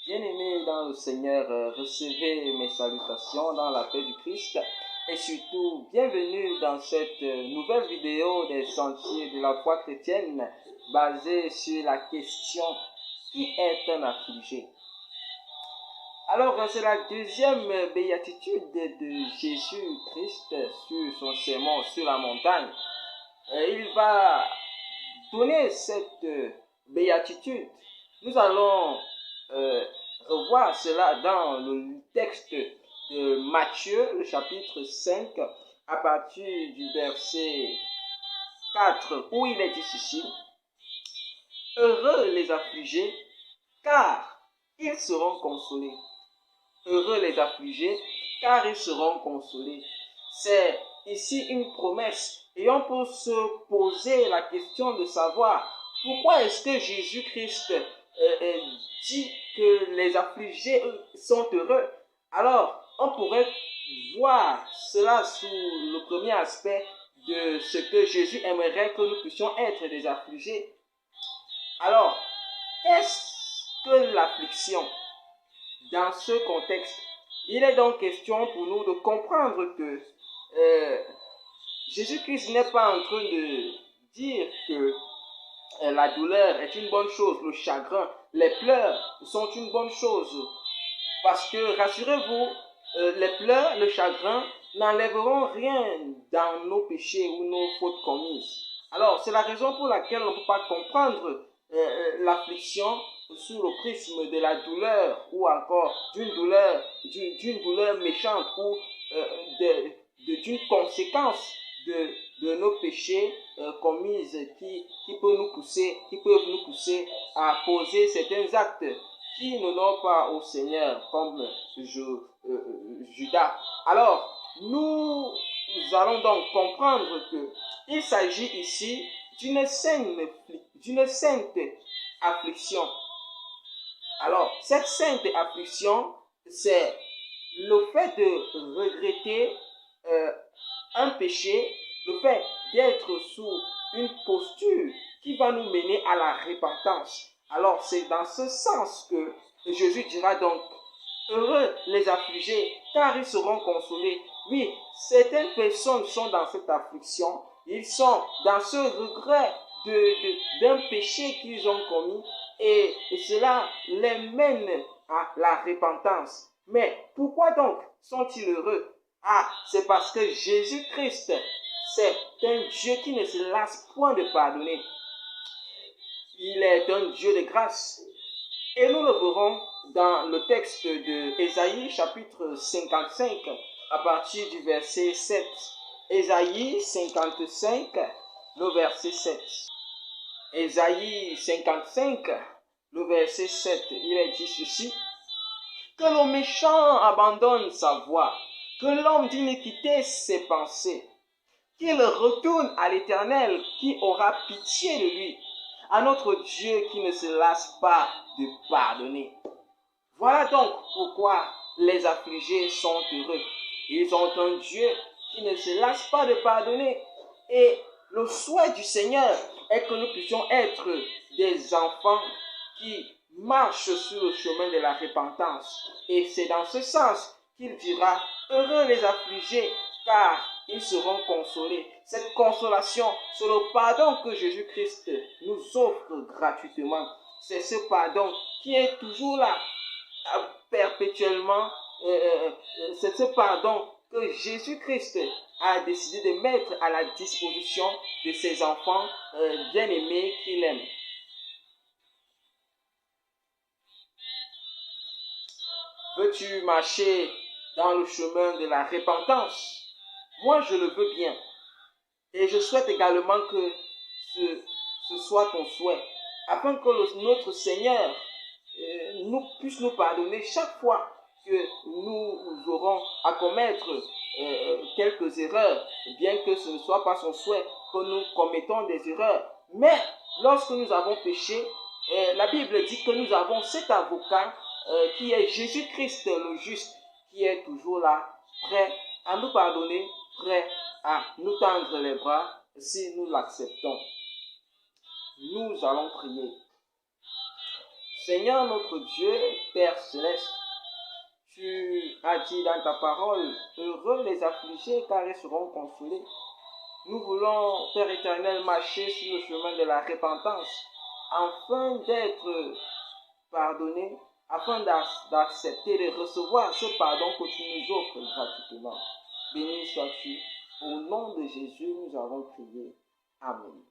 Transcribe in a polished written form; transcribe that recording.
Bien-aimés dans le Seigneur, recevez mes salutations dans la paix du Christ et surtout bienvenue dans cette nouvelle vidéo des sentiers de la foi chrétienne basée sur la question qui est un affligé. Alors c'est la deuxième béatitude de Jésus-Christ sur son sermon sur la montagne. Il va donner cette béatitude. Nous allons revoir cela dans le texte de Matthieu, le chapitre 5, à partir du verset 4, où il est dit ceci: Heureux les affligés, car ils seront consolés. Heureux les affligés, car ils seront consolés. C'est ici une promesse et on peut se poser la question de savoir pourquoi est-ce que Jésus-Christ dit que les affligés sont heureux. Alors, on pourrait voir cela sous le premier aspect de ce que Jésus aimerait que nous puissions être des affligés. Alors, qu'est-ce que l'affliction? Dans ce contexte, il est donc question pour nous de comprendre que Jésus-Christ n'est pas en train de dire que la douleur est une bonne chose, le chagrin, les pleurs sont une bonne chose. Parce que, rassurez-vous, les pleurs, le chagrin n'enlèveront rien dans nos péchés ou nos fautes commises. Alors, c'est la raison pour laquelle on ne peut pas comprendre l'affliction sous le prisme de la douleur ou encore d'une douleur méchante ou d'une conséquence de nos péchés commises qui peuvent nous pousser à poser certains actes qui n'honorent pas au Seigneur comme Judas. Alors, nous allons donc comprendre qu'il s'agit ici d'une sainte affliction. Alors, cette sainte affliction, c'est le fait de regretter un péché, le fait d'être sous une posture qui va nous mener à la repentance. Alors, c'est dans ce sens que Jésus dira donc: heureux les affligés, car ils seront consolés. Oui, certaines personnes sont dans cette affliction, ils sont dans ce regret d'un péché qu'ils ont commis et cela les mène à la repentance. Mais pourquoi donc sont-ils heureux? Ah, c'est parce que Jésus-Christ, c'est un Dieu qui ne se lasse point de pardonner. Il est un Dieu de grâce. Et nous le verrons dans le texte de Ésaïe, chapitre 55, à partir du verset 7. Ésaïe 55, le verset 7. Ésaïe 55, le verset 7, il est dit ceci: que le méchant abandonne sa voie, que l'homme d'iniquité ses pensées, qu'il retourne à l'Éternel qui aura pitié de lui, à notre Dieu qui ne se lasse pas de pardonner. Voilà donc pourquoi les affligés sont heureux. Ils ont un Dieu qui ne se lasse pas de pardonner. Et le souhait du Seigneur est que nous puissions être des enfants qui marchent sur le chemin de la repentance. Et c'est dans ce sens qu'il dira: heureux les affligés, car ils seront consolés. Cette consolation, c'est le pardon que Jésus-Christ nous offre gratuitement. C'est ce pardon qui est toujours là, perpétuellement. C'est ce pardon que Jésus-Christ a décidé de mettre à la disposition de ses enfants bien-aimés qu'il aime. Veux-tu marcher dans le chemin de la repentance? Moi, je le veux bien. Et je souhaite également que ce soit ton souhait, afin que notre Seigneur puisse nous pardonner chaque fois que nous aurons à commettre quelques erreurs, bien que ce ne soit pas son souhait que nous commettons des erreurs. Mais lorsque nous avons péché, la Bible dit que nous avons cet avocat qui est Jésus-Christ le juste, qui est toujours là, prêt à nous pardonner, prêt à nous tendre les bras si nous l'acceptons. Nous allons prier. Seigneur notre Dieu, Père céleste, tu as dit dans ta parole, heureux les affligés car ils seront consolés. Nous voulons, Père éternel, marcher sur le chemin de la repentance afin d'être pardonnés, afin d'accepter, de recevoir ce pardon que tu nous offres gratuitement. Béni sois-tu. Au nom de Jésus, nous avons prié. Amen.